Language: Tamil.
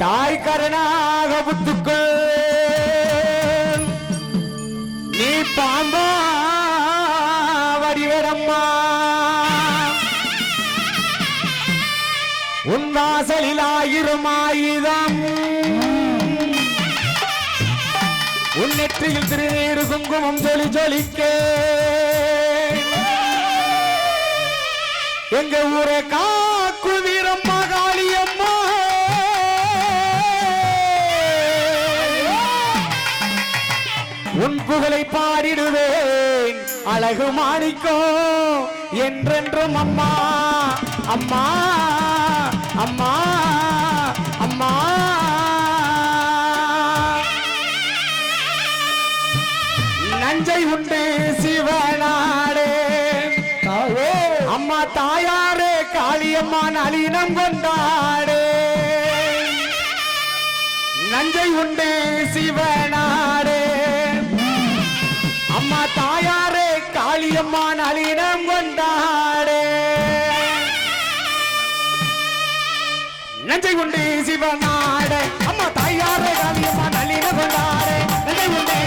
தாய் கரணாக புத்துக்குள் நீ பாம்பா வடிவரம்மா உன் வாசலில் 1000 ஆயுதம் உன் நெற்றியில் திருநீரு குங்குமம் ஜொலி ஜொலிக்க எங்க ஊரை காக்குவீரம்மா காளியம்மா உன் புகழை பாடிடுவேன் அழகு மாணிக்கோ என்றென்றும் அம்மா அம்மா அம்மா அம்மா நஞ்சை உண்டு சிவனாடே அம்மா தாயாரே காளியம்மா நளினம் கொண்டாடே நஞ்சை உண்டு சிவனாடே அம்மா தாயாரே காளியம்மா நளினம் கொண்டாடே நஞ்சை உண்டு சிவனாடே அம்மா தாயாரே காளியம்மா நளினம் கொண்டாடே நஞ்சை உண்டு